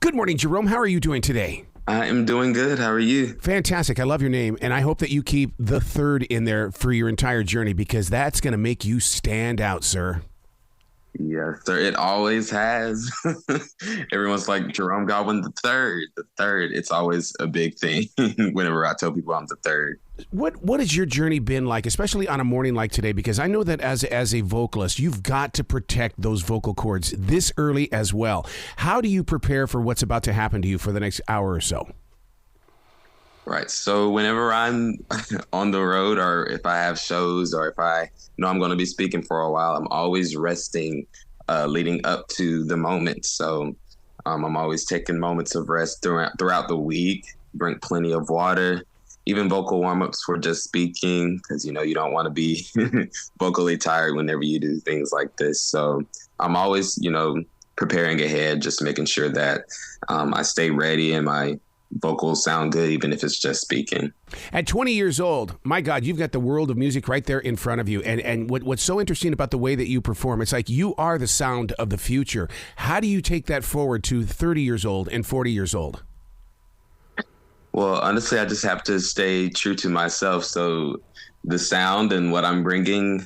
Good morning, Jerome. How are you doing today? I am doing good. How are you? Fantastic. I love your name, and I hope that you keep the third in there for your entire journey because that's going to make you stand out, sir. Yes, sir. It always has. Everyone's like, Jerome Goodwin, the third. The third. It's always a big thing whenever I tell people I'm the third. What has your journey been like, especially on a morning like today? Because I know that as a vocalist, you've got to protect those vocal cords this early as well. How do you prepare for what's about to happen to you for the next hour or so? Right. So whenever I'm on the road or if I have shows or if I know I'm going to be speaking for a while, I'm always resting leading up to the moment. So I'm always taking moments of rest throughout the week, drink plenty of water, even vocal warm-ups for just speaking because, you don't want to be vocally tired whenever you do things like this. So I'm always, preparing ahead, just making sure that I stay ready and my vocals sound good, even if it's just speaking. At 20 years old, my God, you've got the world of music right there in front of you. And what's so interesting about the way that you perform, it's like you are the sound of the future. How do you take that forward to 30 years old and 40 years old? Well, honestly, I just have to stay true to myself. So the sound and what I'm bringing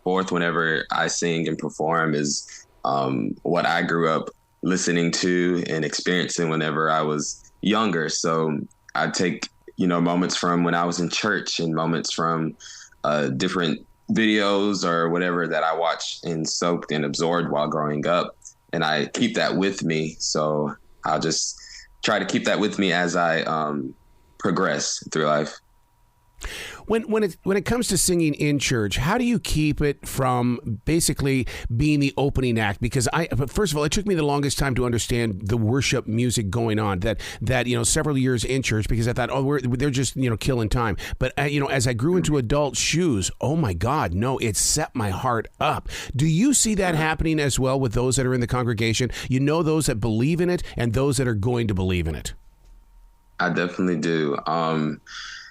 forth whenever I sing and perform is what I grew up listening to and experiencing whenever I was younger. So I take, moments from when I was in church and moments from different videos or whatever that I watched and soaked and absorbed while growing up. And I keep that with me. So I'll just try to keep that with me as I progress through life. When it comes to singing in church, how do you keep it from basically being the opening act? Because first of all, it took me the longest time to understand the worship music going on. That several years in church because I thought, they're just killing time. But as I grew into adult shoes, oh my God, no, it set my heart up. Do you see that happening as well with those that are in the congregation? Those that believe in it and those that are going to believe in it. I definitely do.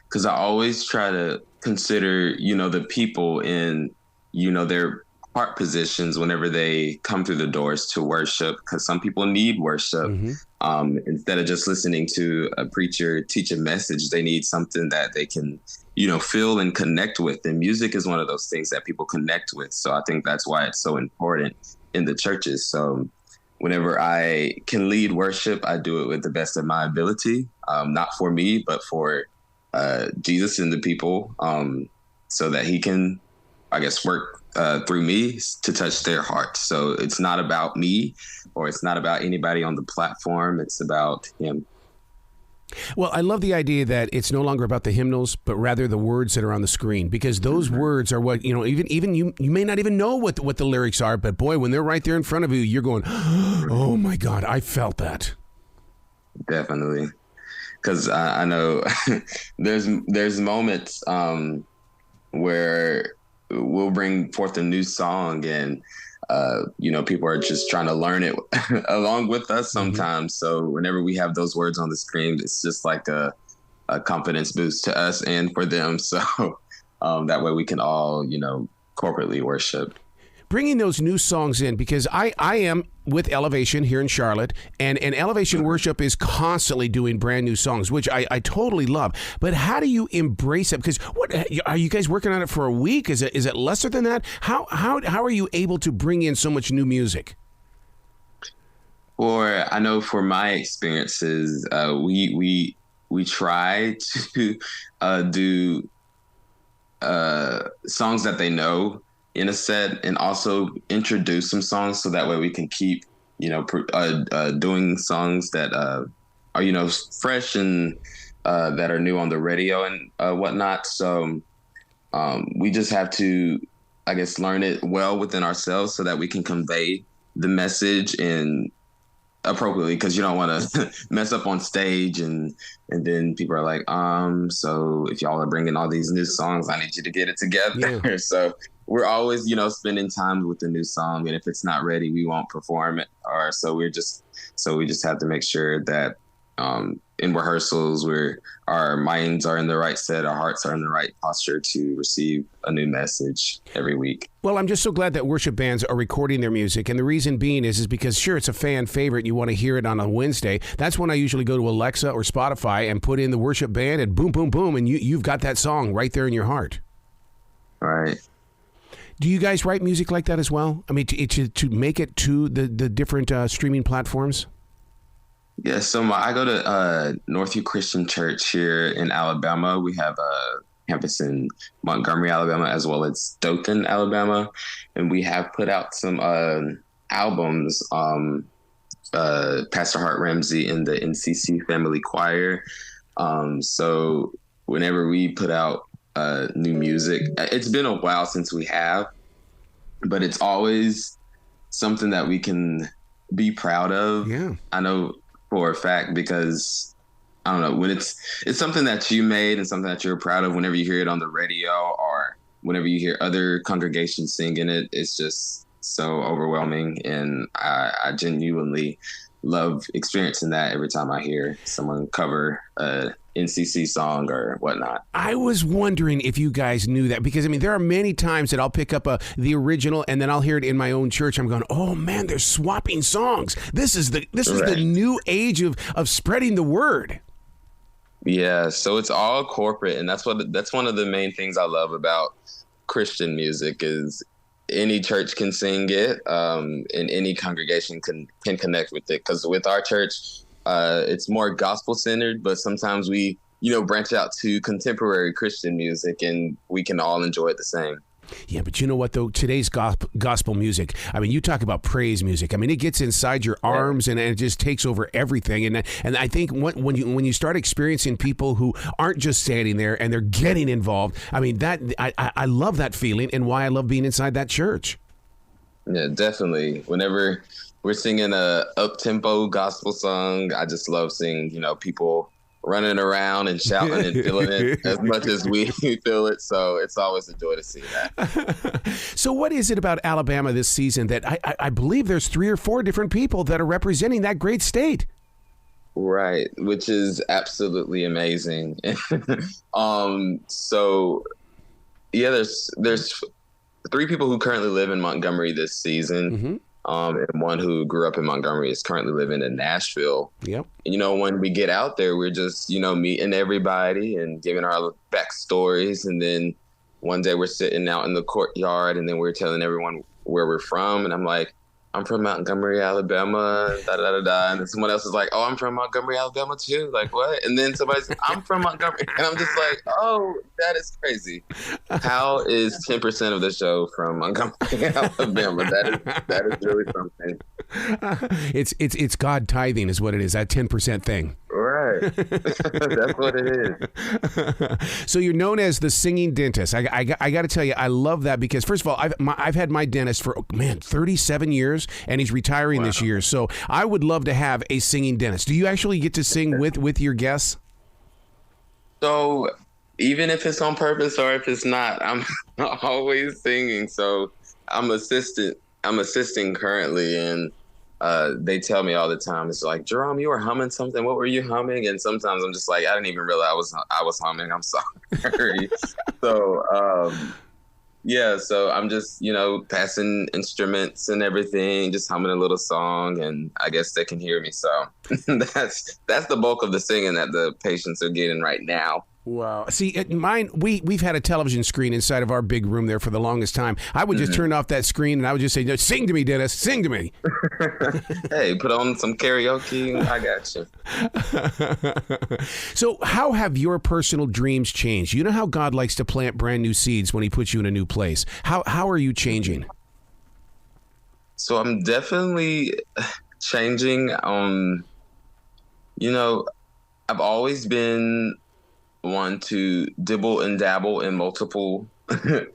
Because I always try to consider, the people in, their heart positions whenever they come through the doors to worship, because some people need worship. Mm-hmm. Instead of just listening to a preacher teach a message, they need something that they can, feel and connect with. And music is one of those things that people connect with. So I think that's why it's so important in the churches. So whenever I can lead worship, I do it with the best of my ability, not for me, but for Jesus and the people, so that he can, work through me to touch their hearts. So it's not about me or it's not about anybody on the platform. It's about him. Well, I love the idea that it's no longer about the hymnals, but rather the words that are on the screen, because those words are what, even you may not even know what the lyrics are, but boy, when they're right there in front of you, you're going, oh my God, I felt that. Definitely. Because I know there's moments where we'll bring forth a new song and, people are just trying to learn it along with us sometimes. Mm-hmm. So whenever we have those words on the screen, it's just like a confidence boost to us and for them. So that way we can all, corporately worship. Bringing those new songs in, because I am with Elevation here in Charlotte, and Elevation Worship is constantly doing brand new songs, which I totally love. But how do you embrace it? Because what are you guys working on it for a week? Is it lesser than that? How are you able to bring in so much new music? Or I know for my experiences, we try to do songs that they know in a set, and also introduce some songs so that way we can keep, doing songs that are, fresh and that are new on the radio and whatnot. So we just have to, learn it well within ourselves so that we can convey the message and appropriately, because you don't want to mess up on stage and then people are like, so if y'all are bringing all these new songs, I need you to get it together. Yeah. So we're always, spending time with the new song, and if it's not ready, we won't perform it. We just have to make sure that in rehearsals where our minds are in the right set, our hearts are in the right posture to receive a new message every week. Well, I'm just so glad that worship bands are recording their music. And the reason being is because, sure, it's a fan favorite. You want to hear it on a Wednesday. That's when I usually go to Alexa or Spotify and put in the worship band and boom, boom, boom. And you've got that song right there in your heart. Right. Do you guys write music like that as well? I mean, to make it to the different streaming platforms? Yeah, so I go to Northview Christian Church here in Alabama. We have a campus in Montgomery, Alabama, as well as Dothan, Alabama. And we have put out some albums. Pastor Hart Ramsey in the NCC Family Choir. So whenever we put out new music, it's been a while since we have, but it's always something that we can be proud of. Yeah. I know for a fact, because I don't know, when it's something that you made and something that you're proud of, whenever you hear it on the radio or whenever you hear other congregations singing it, it's just so overwhelming. And I genuinely love experiencing that every time I hear someone cover a NCC song or whatnot. I was wondering if you guys knew that, because I mean, there are many times that I'll pick up the original and then I'll hear it in my own church. I'm going, oh man, they're swapping songs. This is the new age of spreading the word. Yeah, so it's all corporate, and that's one of the main things I love about Christian music is any church can sing it, and any congregation can connect with it. Because with our church, it's more gospel centered, but sometimes we, branch out to contemporary Christian music, and we can all enjoy it the same. Yeah, but you know what, though? Today's gospel music, I mean, you talk about praise music. I mean, it gets inside your arms and it just takes over everything. And I think when you start experiencing people who aren't just standing there and they're getting involved, I mean, that I love that feeling and why I love being inside that church. Yeah, definitely. Whenever we're singing a up-tempo gospel song, I just love seeing, people running around and shouting and feeling it as much as we feel it. So it's always a joy to see that. So what is it about Alabama this season that I believe there's 3 or 4 different people that are representing that great state? Right, which is absolutely amazing. So yeah, there's 3 people who currently live in Montgomery this season. Mm-hmm. And one who grew up in Montgomery is currently living in Nashville. Yep. And, when we get out there, we're just, meeting everybody and giving our backstories. And then one day we're sitting out in the courtyard and then we're telling everyone where we're from. And I'm like, I'm from Montgomery, Alabama, da-da-da-da. And then someone else is like, oh, I'm from Montgomery, Alabama, too. Like, what? And then somebody's like, I'm from Montgomery. And I'm just like, oh, that is crazy. How is 10% of the show from Montgomery, Alabama? That is really something. It's God tithing is what it is, that 10% thing. Right. That's what it is. So you're known as the singing dentist. I got to tell you, I love that because, first of all, I've had my dentist for, 37 years, and he's retiring this year. So I would love to have a singing dentist. Do you actually get to sing with your guests? So even if it's on purpose or if it's not, I'm always singing. So I'm assisting currently, and they tell me all the time, it's like, Jerome, you were humming something. What were you humming? And sometimes I'm just like, I didn't even realize I was humming. I'm sorry. So, yeah, so I'm just, passing instruments and everything, just humming a little song, and I guess they can hear me. So that's the bulk of the singing that the patients are getting right now. Wow. See, at mine, we've had a television screen inside of our big room there for the longest time. I would just turn off that screen and I would just say, no, sing to me, Dennis, sing to me. Hey, put on some karaoke. I got you. So how have your personal dreams changed? You know how God likes to plant brand new seeds when he puts you in a new place. How are you changing? So I'm definitely changing. I've always been one to dibble and dabble in multiple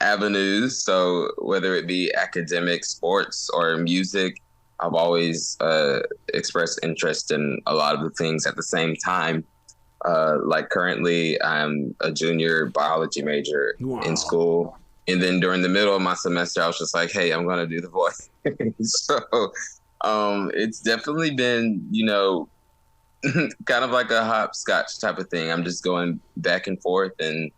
avenues. So whether it be academic, sports, or music, I've always expressed interest in a lot of the things at the same time. Like currently, I'm a junior biology major in school. And then during the middle of my semester, I was just like, hey, I'm going to do the voice. So it's definitely been, kind of like a hopscotch type of thing. I'm just going back and forth and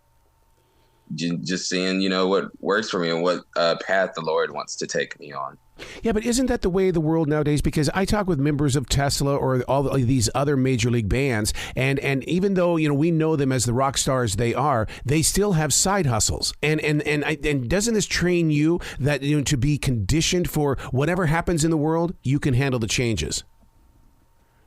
just seeing, what works for me and what path the Lord wants to take me on. Yeah, but isn't that the way of the world nowadays? Because I talk with members of Tesla or all of these other major league bands, and even though we know them as the rock stars they are, they still have side hustles. And doesn't this train you that to be conditioned for whatever happens in the world, you can handle the changes?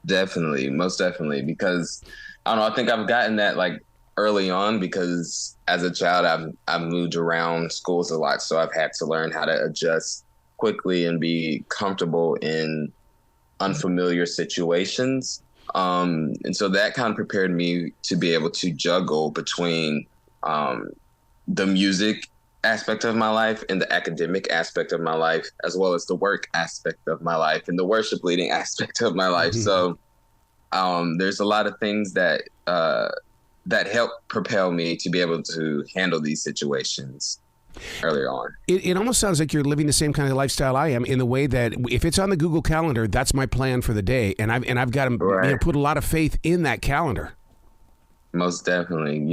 Definitely, most definitely, because I don't know. I think I've gotten that like early on because as a child, I've moved around schools a lot, so I've had to learn how to adjust quickly and be comfortable in unfamiliar situations. And so that kind of prepared me to be able to juggle between the music aspect of my life and the academic aspect of my life, as well as the work aspect of my life and the worship leading aspect of my life. So there's a lot of things that help propel me to be able to handle these situations earlier on. It almost sounds like you're living the same kind of lifestyle I am, in the way that if it's on the Google Calendar, that's my plan for the day, and I've got to put a lot of faith in that calendar. Most definitely.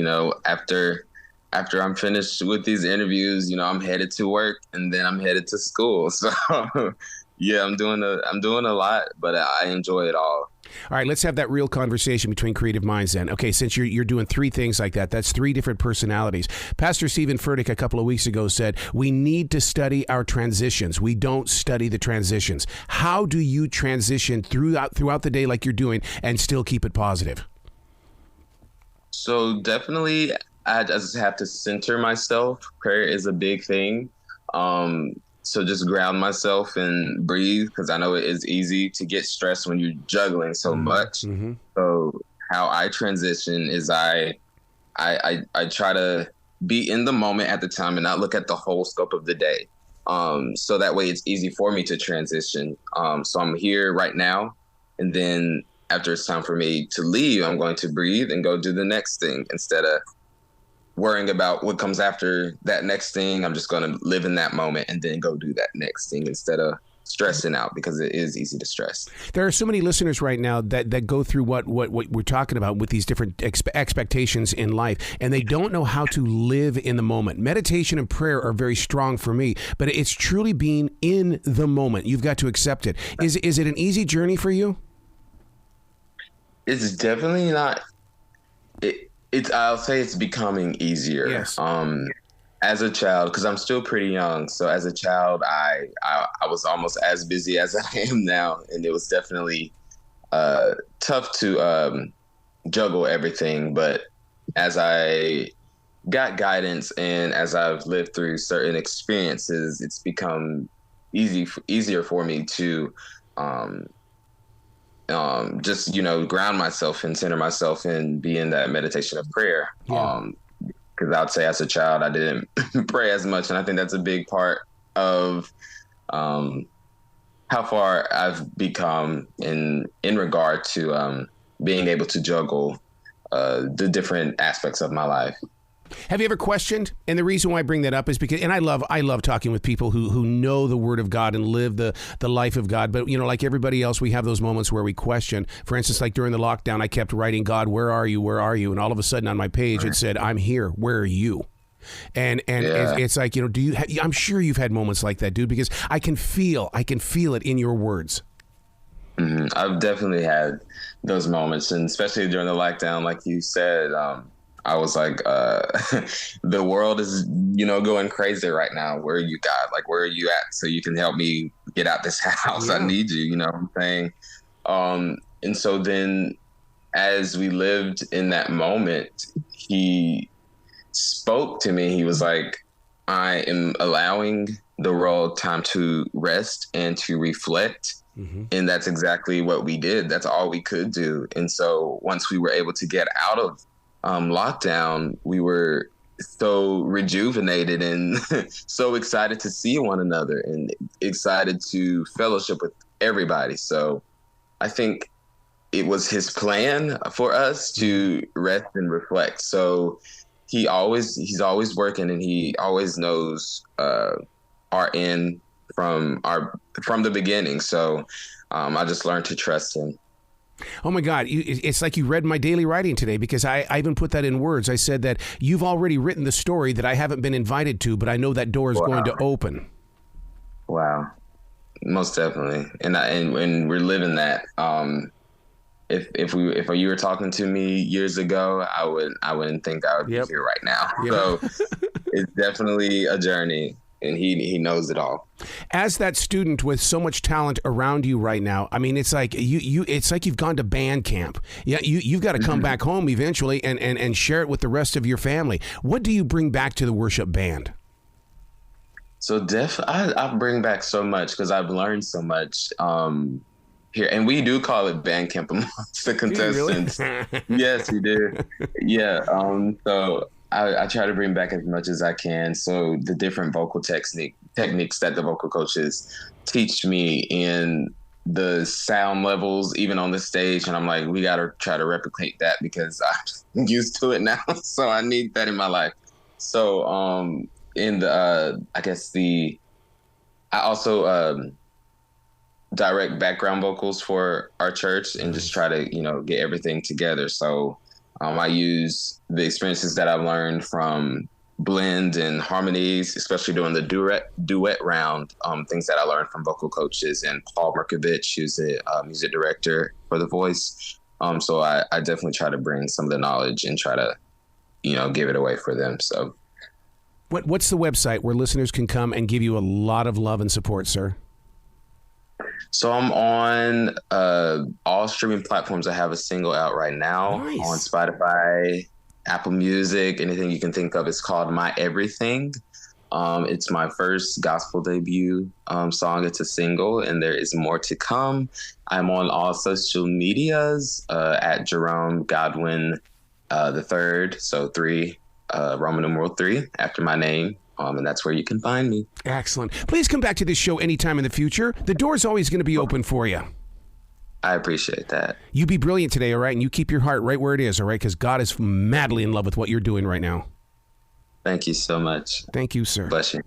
After I'm finished with these interviews, I'm headed to work and then I'm headed to school. So yeah, I'm doing a lot, but I enjoy it all. All right, let's have that real conversation between creative minds then. Okay, since you're doing three things like that, that's three different personalities. Pastor Stephen Furtick a couple of weeks ago said, we need to study our transitions. We don't study the transitions. How do you transition throughout the day like you're doing and still keep it positive? So definitely I just have to center myself. Prayer is a big thing. So just ground myself and breathe, because I know it is easy to get stressed when you're juggling so much. Mm-hmm. So how I transition is I try to be in the moment at the time and not look at the whole scope of the day. So that way it's easy for me to transition. So I'm here right now, and then after it's time for me to leave, I'm going to breathe and go do the next thing instead of worrying about what comes after that next thing. I'm just going to live in that moment and then go do that next thing instead of stressing out, because it is easy to stress. There are so many listeners right now that go through what we're talking about with these different expectations in life, and they don't know how to live in the moment. Meditation and prayer are very strong for me, but it's truly being in the moment. You've got to accept it. Is it an easy journey for you? It's definitely not. I'll say it's becoming easier. Yes. As a child, because I'm still pretty young. So as a child, I was almost as busy as I am now. And it was definitely tough to juggle everything. But as I got guidance and as I've lived through certain experiences, it's become easier for me to just, ground myself and center myself and be in that meditation of prayer. Yeah. Because I'd say as a child, I didn't pray as much. And I think that's a big part of how far I've become in regard to being able to juggle the different aspects of my life. Have you ever questioned? And the reason why I bring that up is because, and I love talking with people who know the Word of God and live the life of God. But, like everybody else, we have those moments where we question. For instance, like during the lockdown, I kept writing, God, where are you? Where are you? And all of a sudden on my page, it said, I'm here. Where are you? And yeah. It's like, I'm sure you've had moments like that, dude, because I can feel it in your words. Mm-hmm. I've definitely had those moments, and especially during the lockdown, like you said, I was like, the world is, going crazy right now. Where are you, God? Like, where are you at? So you can help me get out this house. Yeah. I need you, you know what I'm saying? And so then as we lived in that moment, he spoke to me. He was like, I am allowing the world time to rest and to reflect. Mm-hmm. And that's exactly what we did. That's all we could do. And so once we were able to get out of lockdown, we were so rejuvenated and so excited to see one another and excited to fellowship with everybody. So I think it was his plan for us to rest and reflect. So he's always working, and he always knows our end from the beginning. So I just learned to trust him. Oh my God. It's like you read my daily writing today, because I even put that in words. I said that you've already written the story that I haven't been invited to, but I know that door is going to open. Wow. Most definitely. And we're living that. If you were talking to me years ago, I wouldn't think I would be here right now. Yep. So it's definitely a journey. And he knows it all. As that student with so much talent around you right now, I mean, it's like it's like you've gone to band camp. Yeah, you've got to come back home eventually and share it with the rest of your family. What do you bring back to the worship band? So I bring back so much, because I've learned so much here, and we do call it band camp amongst the contestants. Really? Yes, we do. Yeah. So I try to bring back as much as I can. So the different vocal techniques that the vocal coaches teach me in the sound levels, even on the stage. And I'm like, we got to try to replicate that, because I'm used to it now. So I need that in my life. So in the, I also direct background vocals for our church, and just try to, get everything together. So I use the experiences that I've learned from blend and harmonies, especially during the duet round, things that I learned from vocal coaches and Paul Merkovich, who's a music director for The Voice. So I definitely try to bring some of the knowledge and try to, give it away for them. So what's the website where listeners can come and give you a lot of love and support, sir? So I'm on all streaming platforms. I have a single out right now. Nice. On Spotify, Apple Music, anything you can think of. It's called My Everything. It's my first gospel debut song. It's a single, and there is more to come. I'm on all social medias at Jerome Goodwin the third. So 3, Roman numeral 3 after my name. And that's where you can find me. Excellent. Please come back to this show anytime in the future. The door's always going to be open for you. I appreciate that. You be brilliant today, all right? And you keep your heart right where it is, all right? Because God is madly in love with what you're doing right now. Thank you so much. Thank you, sir. Bless you.